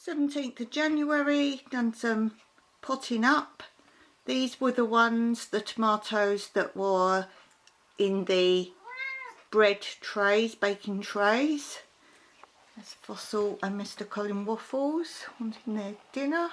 17th of January, done some potting up. These were the ones, the tomatoes that were in the bread trays, baking trays. There's Fossil and Mr. Colin Waffles wanting their dinner.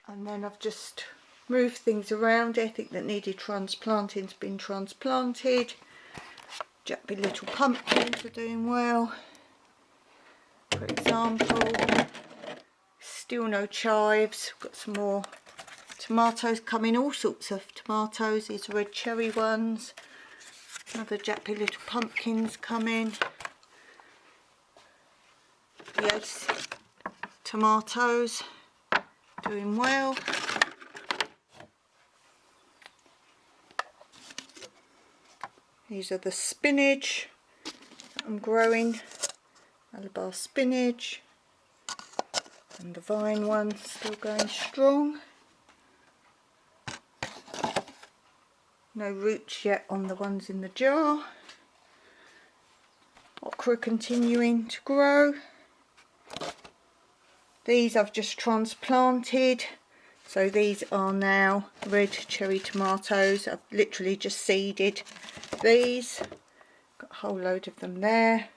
And then I've just moved things around. Anything that needed transplanting's been transplanted. Jappy little pumpkins are doing well. For example, still no chives. Got some more tomatoes coming, all sorts of tomatoes. These red cherry ones. Another jappy little pumpkins coming. Yes, tomatoes doing well. These are the spinach that I'm growing, Malabar spinach, and the vine one still going strong. No roots yet on the ones in the jar. Okra continuing to grow. These I've just transplanted, so these are now red cherry tomatoes. I've literally just seeded these. Got a whole load of them there.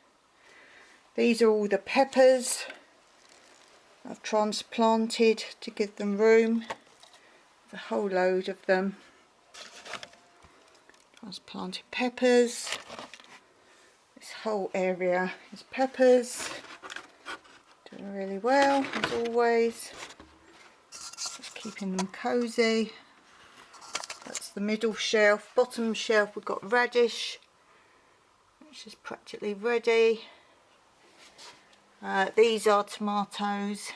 These are all the peppers I've transplanted to give them room. There's a whole load of them. Transplanted peppers. This whole area is peppers. Doing really well as always. Just keeping them cosy. That's the middle shelf. Bottom shelf we've got radish, which is practically ready. These are tomatoes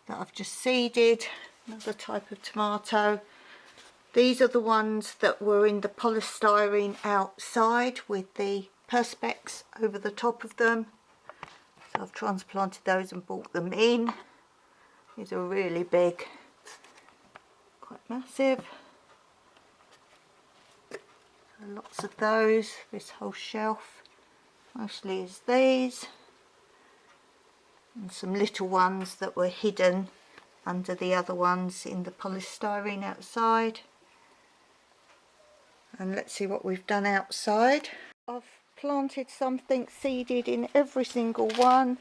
that I've just seeded. Another type of tomato. These are the ones that were in the polystyrene outside with the perspex over the top of them. So I've transplanted those and brought them in. These are really big, quite massive. Lots of those. This whole shelf mostly is these. And some little ones that were hidden under the other ones in the polystyrene outside. And let's see what we've done outside. I've planted something seeded in every single one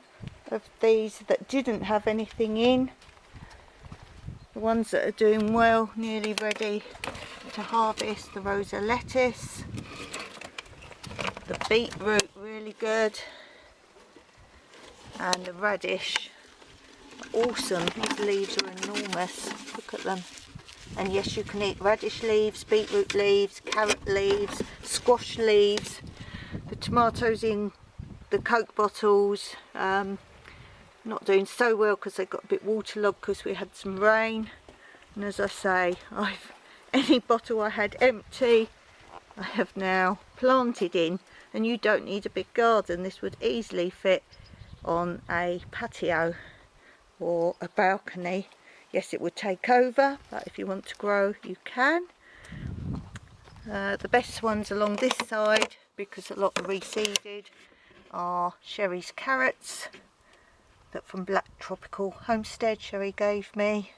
of these that didn't have anything in. The ones that are doing well, nearly ready to harvest, the rosa lettuce, the beetroot, really good, and the radish, awesome. These leaves are enormous, look at them. And yes, you can eat radish leaves, beetroot leaves, carrot leaves, squash leaves. The tomatoes in the Coke bottles, not doing so well because they got a bit waterlogged because we had some rain. And as I say, any bottle I had empty, I have now planted in. And you don't need a big garden. This would easily fit on a patio or a balcony. Yes, it would take over, but if you want to grow, you can. The best ones along this side, because a lot are reseeded, are Sherry's carrots that from Black Tropical Homestead Sherry gave me.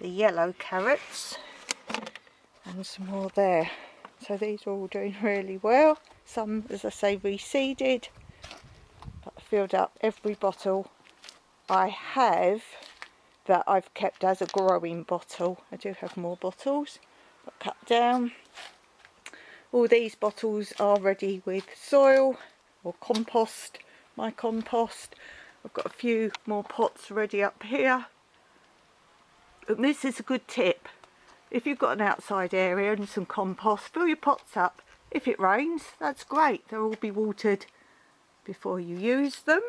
The yellow carrots and some more there. So these are all doing really well. Some, as I say, reseeded, but I filled up every bottle I have that I've kept as a growing bottle. I do have more bottles, but cut down. All these bottles are ready with soil or compost, my compost. I've got a few more pots ready up here. And this is a good tip. If you've got an outside area and some compost, fill your pots up. If it rains, that's great. They'll all be watered before you use them.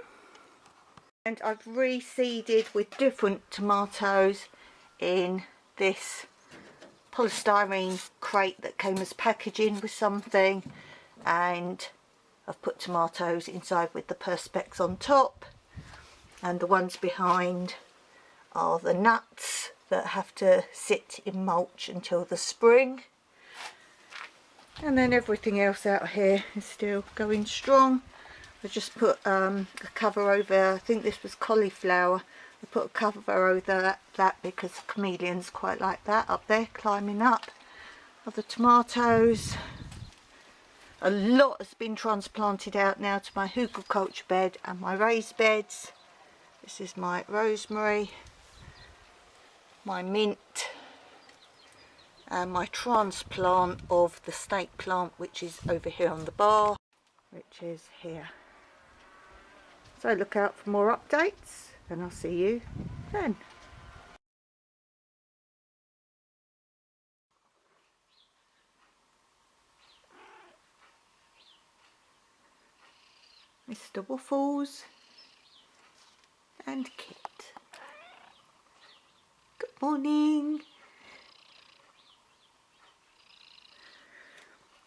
And I've reseeded with different tomatoes in this polystyrene crate that came as packaging with something, and I've put tomatoes inside with the perspex on top, and the ones behind are the nuts that have to sit in mulch until the spring. And then everything else out here is still going strong. I just put a cover over, I think this was cauliflower. I put a cover over that because chameleons quite like that up there, climbing up. Other tomatoes. A lot has been transplanted out now to my hugelkultur bed and my raised beds. This is my rosemary, my mint, and my transplant of the snake plant, which is over here on the bar, which is here. So look out for more updates, and I'll see you then. Mr. Waffles and Kit. Good morning.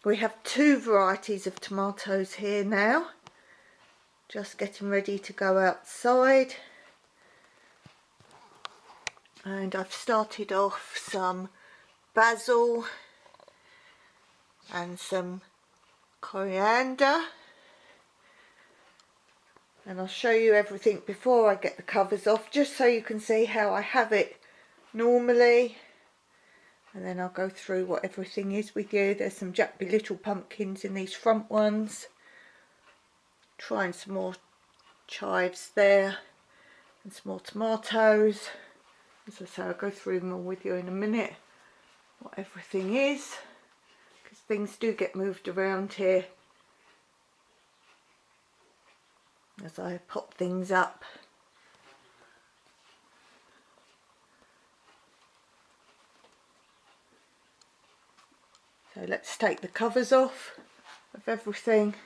We have two varieties of tomatoes here now. Just getting ready to go outside. And I've started off some basil and some coriander. And I'll show you everything before I get the covers off, just so you can see how I have it normally. And then I'll go through what everything is with you. There's some Jackby little pumpkins in these front ones. Trying some more chives there. And some more tomatoes. As I say, I'll go through them all with you in a minute. What everything is. Because things do get moved around here as I pop things up. So let's take the covers off of everything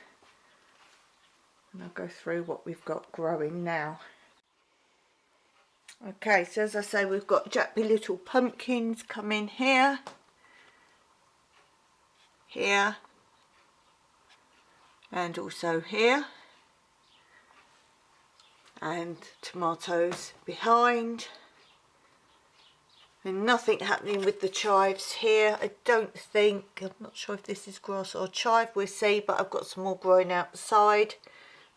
and I'll go through what we've got growing now. Okay, so as I say, we've got Jackby little pumpkins coming here, here, and also here, and tomatoes behind. And nothing happening with the chives here, I don't think. I'm not sure if this is grass or chive, we'll see, but I've got some more growing outside.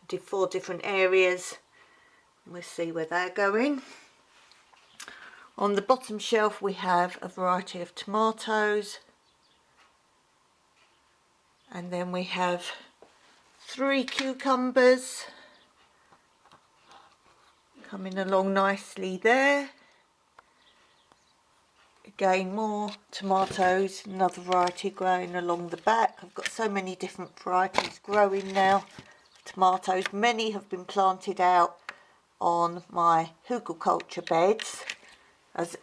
I did 4 different areas, and we'll see where they're going. On the bottom shelf we have a variety of tomatoes, and then we have 3 cucumbers coming along nicely there. Again, more tomatoes, another variety growing along the back. I've got so many different varieties growing now. Tomatoes, many have been planted out on my hugelkultur beds, as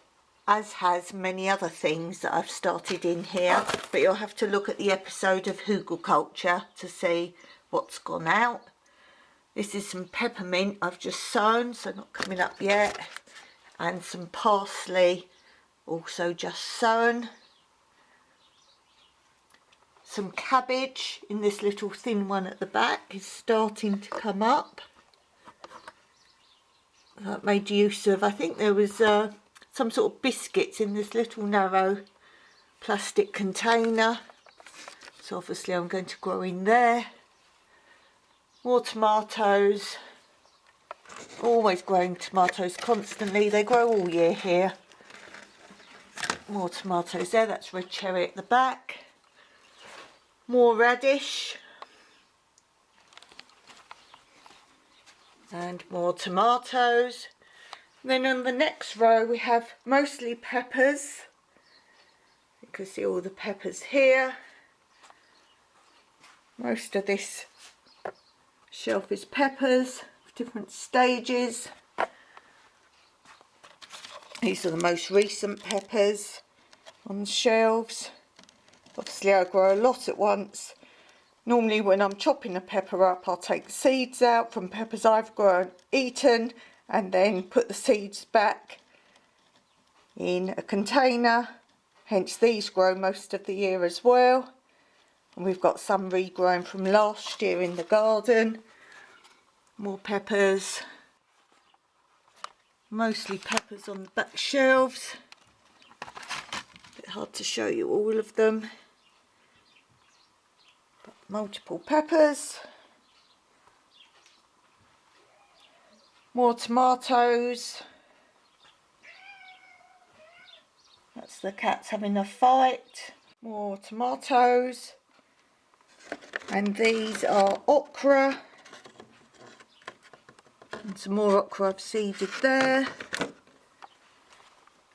has many other things that I've started in here. But you'll have to look at the episode of hugelkultur to see what's gone out. This is some peppermint I've just sown, so not coming up yet, and some parsley also just sown. Some cabbage in this little thin one at the back is starting to come up. I've made use of, I think there was some sort of biscuits in this little narrow plastic container, so obviously I'm going to grow in there. More tomatoes, always growing tomatoes constantly, they grow all year here. More tomatoes there, that's red cherry at the back. More radish. And more tomatoes. Then on the next row we have mostly peppers. You can see all the peppers here. Most of this shelf is peppers of different stages. These are the most recent peppers on the shelves. Obviously I grow a lot at once. Normally when I'm chopping a pepper up, I'll take the seeds out from peppers I've grown, eaten, and then put the seeds back in a container. Hence these grow most of the year as well. And we've got some regrown from last year in the garden. More peppers. Mostly peppers on the back shelves. A bit hard to show you all of them. But multiple peppers. More tomatoes. That's the cats having a fight. More tomatoes. And these are okra. And some more okra I've seeded there.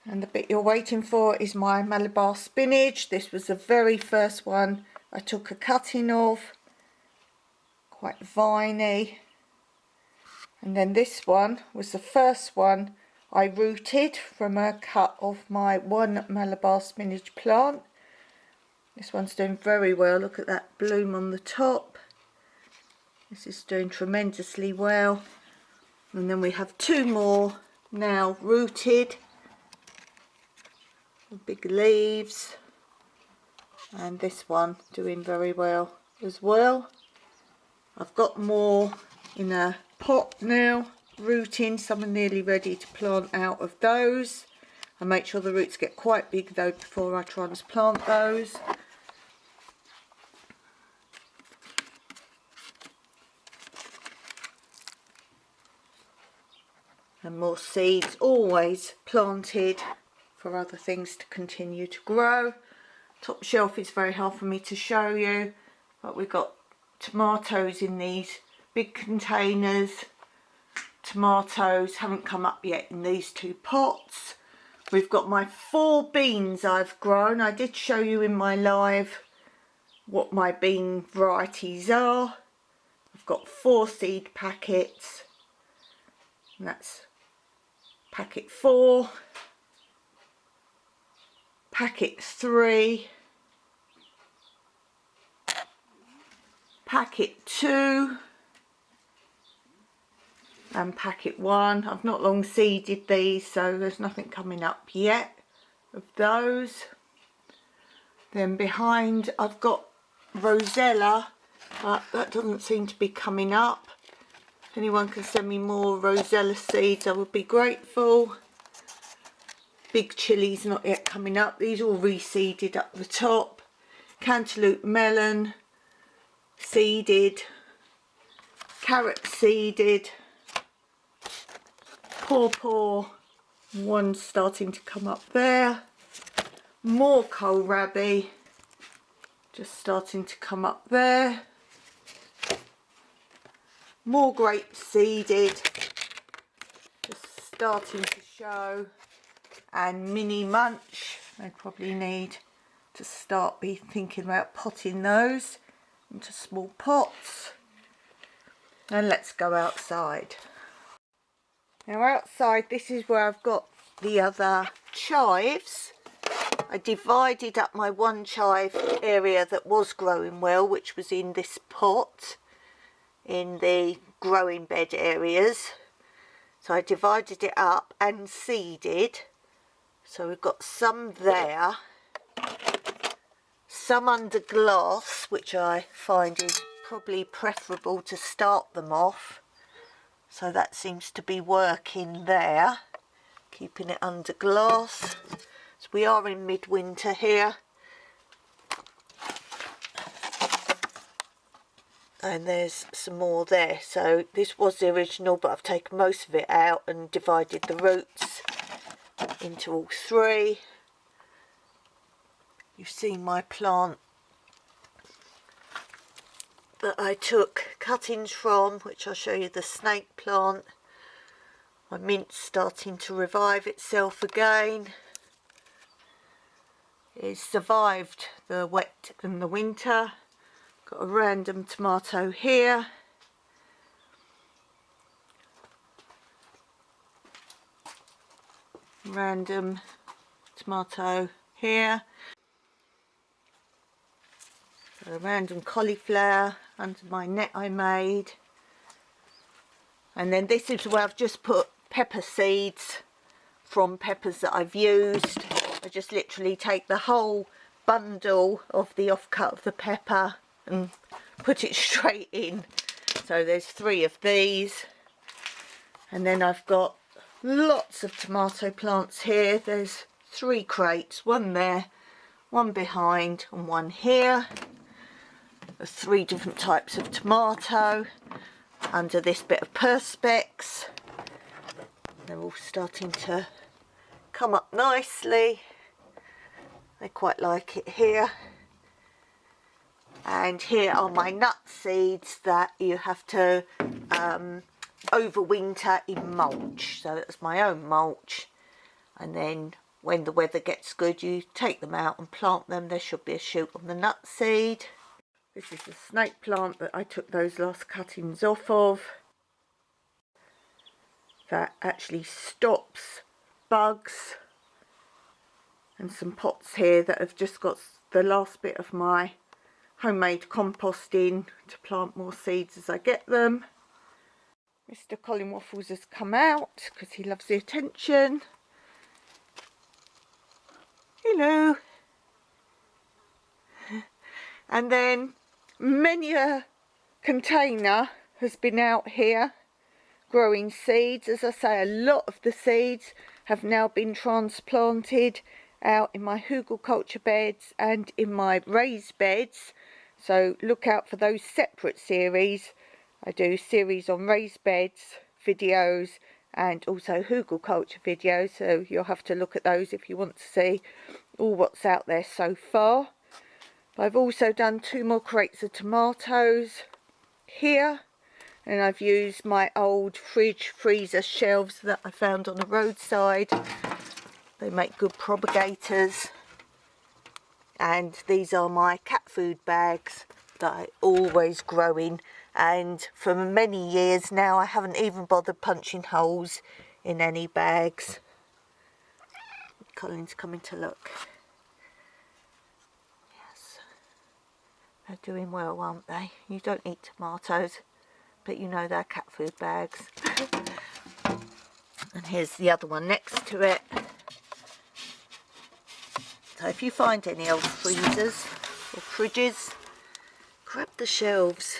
And the bit you're waiting for is my Malabar spinach. This was the very first one I took a cutting of. Quite viney. And then this one was the first one I rooted from a cut of my one Malabar spinach plant. This one's doing very well. Look at that bloom on the top. This is doing tremendously well. And then we have two more now rooted. Big leaves. And this one doing very well as well. I've got more in a pot now, rooting. Some are nearly ready to plant out of those. I make sure the roots get quite big though before I transplant those. And more seeds, always planted for other things to continue to grow. Top shelf is very hard for me to show you, but we've got tomatoes in these big containers. Tomatoes haven't come up yet in these two pots. We've got my 4 beans I've grown. I did show you in my live what my bean varieties are. I've got 4 seed packets. And that's packet 4, packet 3, packet 2 and packet 1. I've not long seeded these, so there's nothing coming up yet of those. Then behind I've got Rosella, but that doesn't seem to be coming up. If anyone can send me more Rosella seeds, I would be grateful. Big chilies not yet coming up. These all reseeded up the top. Cantaloupe melon seeded. Carrot seeded. Pawpaw, one starting to come up there. More kohlrabi just starting to come up there. More grapes seeded, just starting to show. And mini munch, I probably need to start thinking about potting those into small pots. And let's go outside. Now outside, this is where I've got the other chives. I divided up my one chive area that was growing well, which was in this pot, in the growing bed areas. So I divided it up and seeded. So we've got some there, some under glass, which I find is probably preferable to start them off. So that seems to be working there, keeping it under glass. So we are in midwinter here. And there's some more there. So this was the original, but I've taken most of it out and divided the roots into all 3. You've seen my plant that I took cuttings from, which I'll show you, the snake plant. My mint's starting to revive itself again. It's survived the wet and the winter. Got a random tomato here. Random tomato here. Got a random cauliflower under my net I made. And then this is where I've just put pepper seeds from peppers that I've used. I just literally take the whole bundle of the offcut of the pepper and put it straight in. So there's 3 of these. And then I've got lots of tomato plants here. There's 3 crates, one there, one behind and one here. There's 3 different types of tomato under this bit of perspex. They're all starting to come up nicely. They quite like it here. And here are my nut seeds that you have to overwinter in mulch. So that's my own mulch. And then when the weather gets good, you take them out and plant them. There should be a shoot on the nut seed. This is the snake plant that I took those last cuttings off of. That actually stops bugs. And some pots here that have just got the last bit of my homemade compost in to plant more seeds as I get them. Mr. Colin Waffles has come out because he loves the attention. Hello. And then many a container has been out here growing seeds. As I say, a lot of the seeds have now been transplanted out in my hugelkultur beds and in my raised beds. So look out for those separate series. I do series on raised beds videos and also hugelkultur videos, so you'll have to look at those if you want to see all what's out there so far. But I've also done 2 more crates of tomatoes here, and I've used my old fridge freezer shelves that I found on the roadside. They make good propagators. And these are my cat food bags that I always grow in, and for many years now I haven't even bothered punching holes in any bags. Colin's coming to look. Yes, they're doing well, aren't they? You don't eat tomatoes, but you know they're cat food bags. And here's the other one next to it. So if you find any old freezers or fridges, grab the shelves,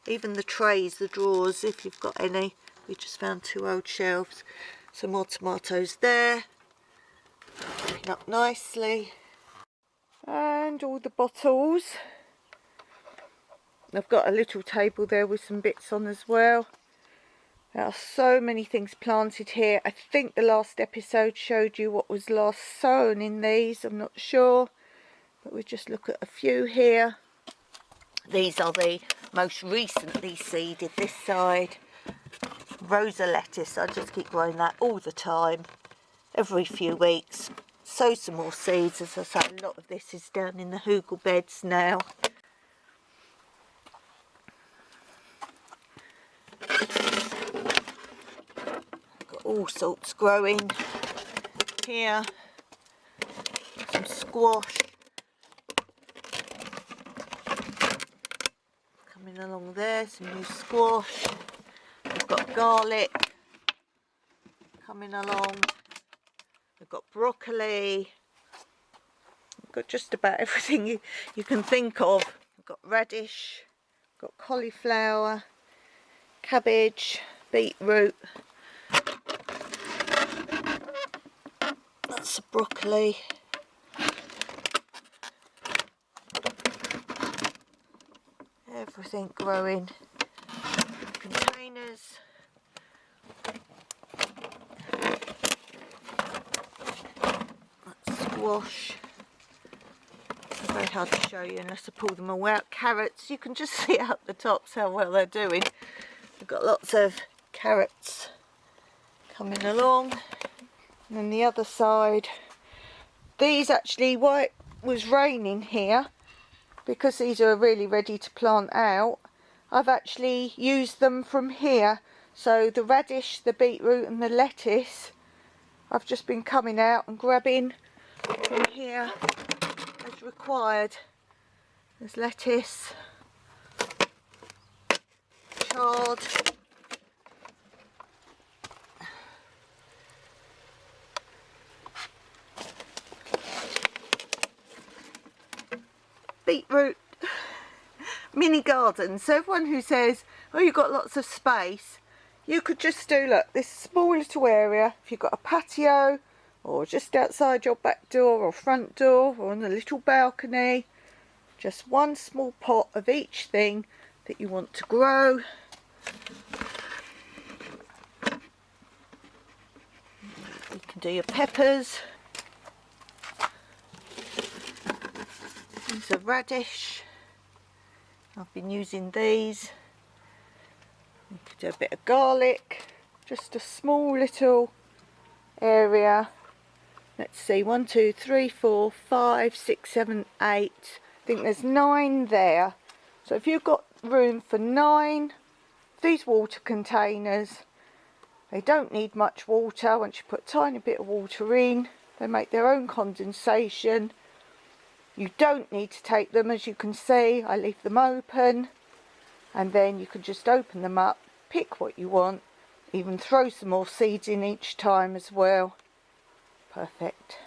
even the trays, the drawers, if you've got any. We just found 2 old shelves. Some more tomatoes there, looking up nicely. And all the bottles. I've got a little table there with some bits on as well. There are so many things planted here. I think the last episode showed you what was last sown in these. I'm not sure, but we'll just look at a few here. These are the most recently seeded this side. Rosa lettuce, I just keep growing that all the time, every few weeks. Sow some more seeds. As I say, a lot of this is down in the hugel beds now. All sorts growing here. Some squash coming along there, some new squash. We've got garlic coming along. We've got broccoli. We've got just about everything you can think of. We've got radish, we've got cauliflower, cabbage, beetroot. That's the broccoli. Everything growing. Containers. That's squash. It's very hard to show you unless I pull them all out. Carrots, you can just see out the tops how well they're doing. We've got lots of carrots coming along. And then the other side, these actually, why it was raining here, because these are really ready to plant out, I've actually used them from here. So the radish, the beetroot and the lettuce, I've just been coming out and grabbing from here as required. There's lettuce, chard, beetroot. Mini garden. So everyone who says, oh, you've got lots of space, you could just do, look, this small little area. If you've got a patio or just outside your back door or front door or on a little balcony, just one small pot of each thing that you want to grow. You can do your peppers. These are radish. I've been using these. You could do a bit of garlic. Just a small little area. Let's see, 1, 2, 3, 4, 5, 6, 7, 8. I think there's 9 there. So if you've got room for 9, these water containers, they don't need much water. Once you put a tiny bit of water in, they make their own condensation. You don't need to take them, as you can see. I leave them open, and then you can just open them up, pick what you want, even throw some more seeds in each time as well. Perfect.